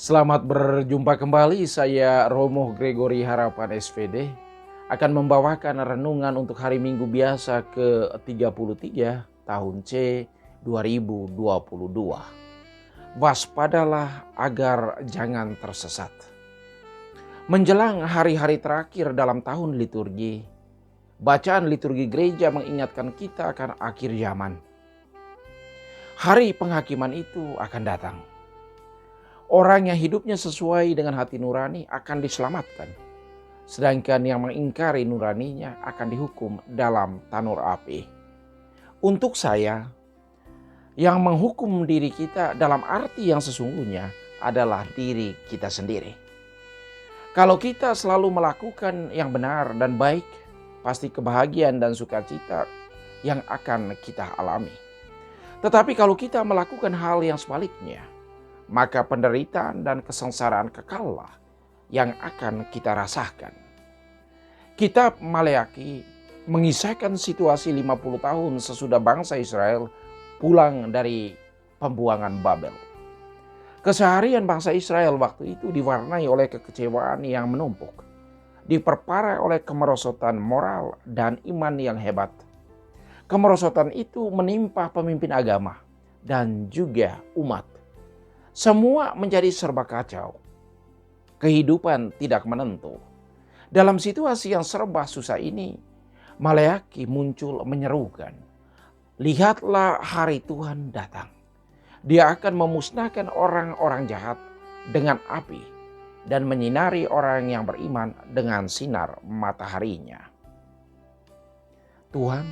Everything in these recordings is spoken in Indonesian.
Selamat berjumpa kembali, saya Romo Gregory Harapan SPD akan membawakan renungan untuk hari Minggu biasa ke-33 tahun C 2022. Waspadalah agar jangan tersesat. Menjelang hari-hari terakhir dalam tahun liturgi, bacaan liturgi gereja mengingatkan kita akan akhir zaman. Hari penghakiman itu akan datang. Orang yang hidupnya sesuai dengan hati nurani akan diselamatkan. Sedangkan yang mengingkari nuraninya akan dihukum dalam tanur api. Untuk saya, yang menghukum diri kita dalam arti yang sesungguhnya adalah diri kita sendiri. Kalau kita selalu melakukan yang benar dan baik, pasti kebahagiaan dan sukacita yang akan kita alami. Tetapi kalau kita melakukan hal yang sebaliknya, maka penderitaan dan kesengsaraan kekallah yang akan kita rasakan. Kitab Maleaki mengisahkan situasi 50 tahun sesudah bangsa Israel pulang dari pembuangan Babel. Keseharian bangsa Israel waktu itu diwarnai oleh kekecewaan yang menumpuk, diperparah oleh kemerosotan moral dan iman yang hebat. Kemerosotan itu menimpa pemimpin agama dan juga umat. Semua menjadi serba kacau. Kehidupan tidak menentu. Dalam situasi yang serba susah ini, Maleaki muncul menyerukan, lihatlah hari Tuhan datang. Dia akan memusnahkan orang-orang jahat dengan api dan menyinari orang yang beriman dengan sinar mataharinya. Tuhan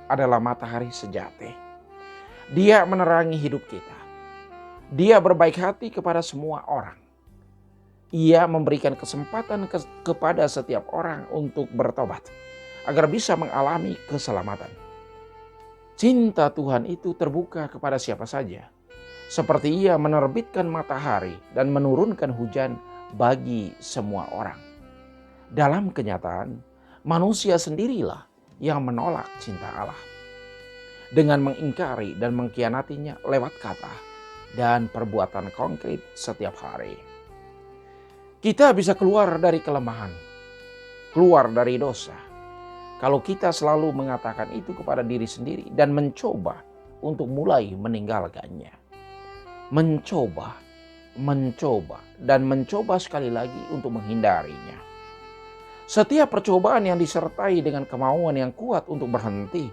adalah matahari sejati. Dia menerangi hidup kita. Dia berbaik hati kepada semua orang. Ia memberikan kesempatan kepada setiap orang untuk bertobat agar bisa mengalami keselamatan. Cinta Tuhan itu terbuka kepada siapa saja. Seperti Ia menerbitkan matahari dan menurunkan hujan bagi semua orang. Dalam kenyataan, manusia sendirilah yang menolak cinta Allah dengan mengingkari dan mengkhianatinya lewat kata dan perbuatan konkret setiap hari. Kita bisa keluar dari kelemahan, keluar dari dosa, kalau kita selalu mengatakan itu kepada diri sendiri dan mencoba untuk mulai meninggalkannya. Mencoba, dan mencoba sekali lagi untuk menghindarinya. Setiap percobaan yang disertai dengan kemauan yang kuat untuk berhenti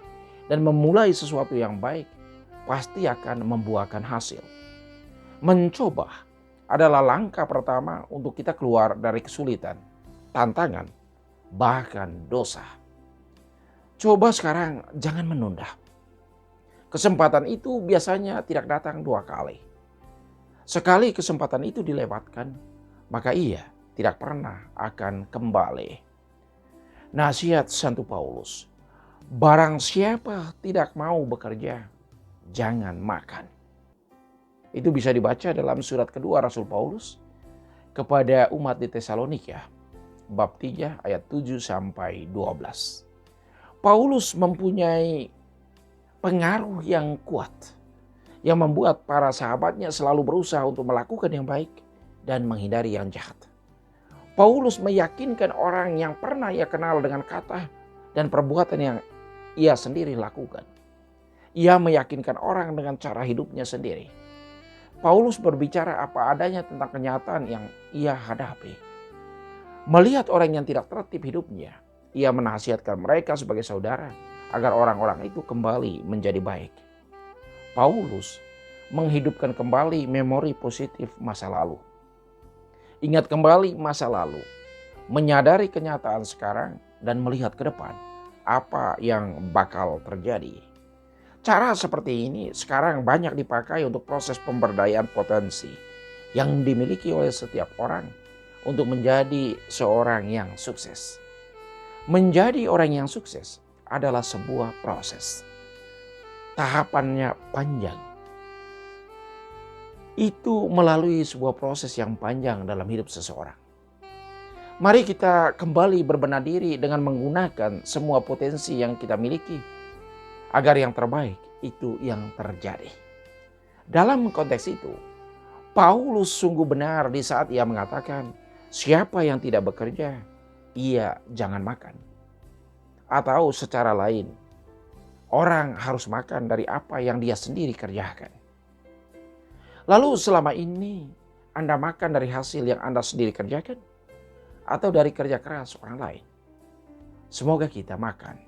dan memulai sesuatu yang baik, pasti akan membuahkan hasil. Mencoba adalah langkah pertama untuk kita keluar dari kesulitan, tantangan, bahkan dosa. Coba sekarang, jangan menunda. Kesempatan itu biasanya tidak datang dua kali. Sekali kesempatan itu dilewatkan, maka ia tidak pernah akan kembali. Nasihat Santo Paulus, barang siapa tidak mau bekerja, jangan makan. Itu bisa dibaca dalam surat kedua Rasul Paulus kepada umat di Tesalonika, bab 3 ayat 7 sampai 12. Paulus mempunyai pengaruh yang kuat yang membuat para sahabatnya selalu berusaha untuk melakukan yang baik dan menghindari yang jahat. Paulus meyakinkan orang yang pernah ia kenal dengan kata dan perbuatan yang ia sendiri lakukan. Ia meyakinkan orang dengan cara hidupnya sendiri. Paulus berbicara apa adanya tentang kenyataan yang ia hadapi. Melihat orang yang tidak tertib hidupnya, ia menasihatkan mereka sebagai saudara agar orang-orang itu kembali menjadi baik. Paulus menghidupkan kembali memori positif masa lalu. Ingat kembali masa lalu, menyadari kenyataan sekarang dan melihat ke depan apa yang bakal terjadi. Cara seperti ini sekarang banyak dipakai untuk proses pemberdayaan potensi yang dimiliki oleh setiap orang untuk menjadi seorang yang sukses. Menjadi orang yang sukses adalah sebuah proses. Tahapannya panjang. Itu melalui sebuah proses yang panjang dalam hidup seseorang. Mari kita kembali berbenah diri dengan menggunakan semua potensi yang kita miliki agar yang terbaik itu yang terjadi. Dalam konteks itu, Paulus sungguh benar di saat ia mengatakan, siapa yang tidak bekerja, ia jangan makan. Atau secara lain, orang harus makan dari apa yang dia sendiri kerjakan. Lalu selama ini Anda makan dari hasil yang Anda sendiri kerjakan? Atau dari kerja keras orang lain? Semoga kita makan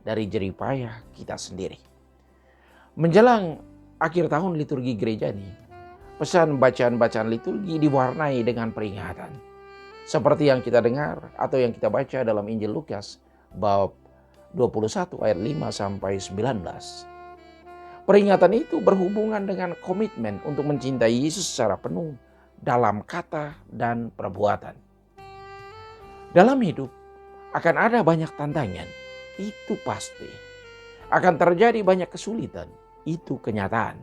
dari jerih payah kita sendiri. Menjelang akhir tahun liturgi gereja ini, pesan bacaan-bacaan liturgi diwarnai dengan peringatan. Seperti yang kita dengar atau yang kita baca dalam Injil Lukas bab 21 ayat 5 sampai 19. Peringatan itu berhubungan dengan komitmen untuk mencintai Yesus secara penuh dalam kata dan perbuatan. Dalam hidup akan ada banyak tantangan, itu pasti. Akan terjadi banyak kesulitan, itu kenyataan.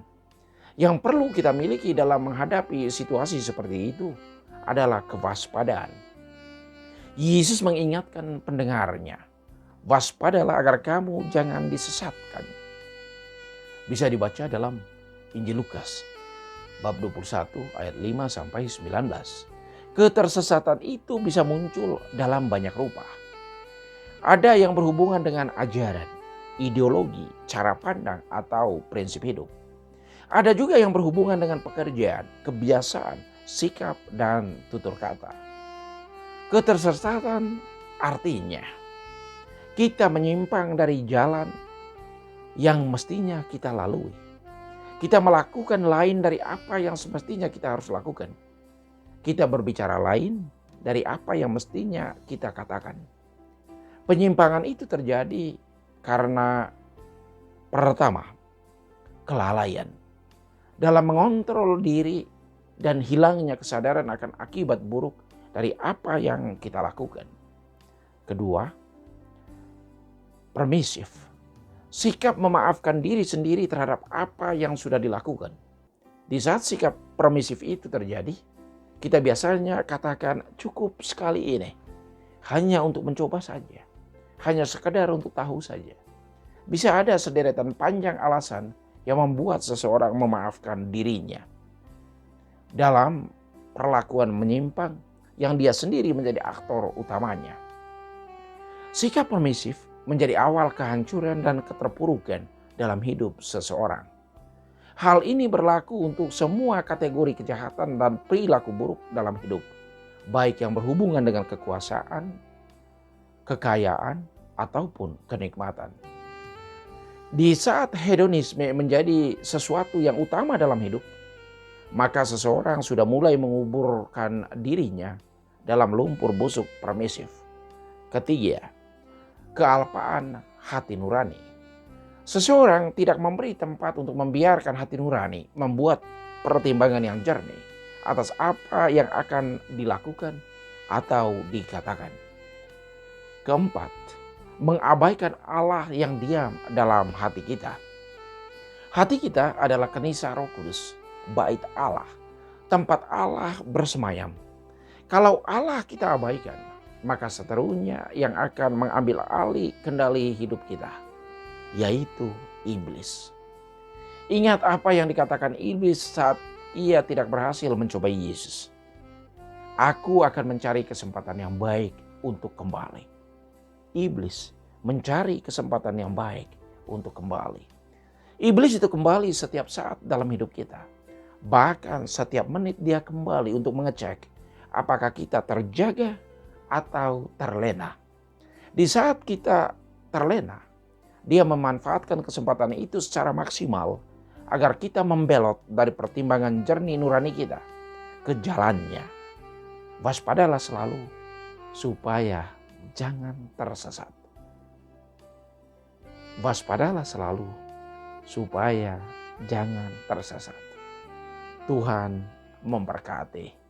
Yang perlu kita miliki dalam menghadapi situasi seperti itu adalah kewaspadaan. Yesus mengingatkan pendengarnya, waspadalah agar kamu jangan disesatkan. Bisa dibaca dalam Injil Lukas bab 21 ayat 5 sampai 19. Ketersesatan itu bisa muncul dalam banyak rupa. Ada yang berhubungan dengan ajaran, ideologi, cara pandang, atau prinsip hidup. Ada juga yang berhubungan dengan pekerjaan, kebiasaan, sikap, dan tutur kata. Ketersesatan artinya kita menyimpang dari jalan yang mestinya kita lalui. Kita melakukan lain dari apa yang semestinya kita harus lakukan. Kita berbicara lain dari apa yang mestinya kita katakan. Penyimpangan itu terjadi karena pertama, kelalaian dalam mengontrol diri dan hilangnya kesadaran akan akibat buruk dari apa yang kita lakukan. Kedua, permisif. Sikap memaafkan diri sendiri terhadap apa yang sudah dilakukan. Di saat sikap permisif itu terjadi, kita biasanya katakan cukup sekali ini. Hanya untuk mencoba saja. Hanya sekedar untuk tahu saja. Bisa ada sederetan panjang alasan yang membuat seseorang memaafkan dirinya. Dalam perlakuan menyimpang yang dia sendiri menjadi aktor utamanya. Sikap permisif menjadi awal kehancuran dan keterpurukan dalam hidup seseorang. Hal ini berlaku untuk semua kategori kejahatan dan perilaku buruk dalam hidup, baik yang berhubungan dengan kekuasaan, kekayaan, ataupun kenikmatan. Di saat hedonisme menjadi sesuatu yang utama dalam hidup, maka seseorang sudah mulai menguburkan dirinya dalam lumpur busuk permisif. Ketiga, kealpaan hati nurani. Seseorang tidak memberi tempat untuk membiarkan hati nurani membuat pertimbangan yang jernih atas apa yang akan dilakukan atau dikatakan. Keempat, mengabaikan Allah yang diam dalam hati kita. Hati kita adalah kenisah Roh Kudus, bait Allah, tempat Allah bersemayam. Kalau Allah kita abaikan, maka seterusnya yang akan mengambil alih kendali hidup kita, yaitu iblis. Ingat apa yang dikatakan iblis saat ia tidak berhasil mencobai Yesus. Aku akan mencari kesempatan yang baik untuk kembali. Iblis mencari kesempatan yang baik untuk kembali. Iblis itu kembali setiap saat dalam hidup kita. Bahkan setiap menit dia kembali untuk mengecek apakah kita terjaga atau terlena. Di saat kita terlena, dia memanfaatkan kesempatan itu secara maksimal agar kita membelot dari pertimbangan jernih nurani kita ke jalannya. Waspadalah selalu supaya jangan tersesat. Waspadalah selalu supaya jangan tersesat. Tuhan memberkati.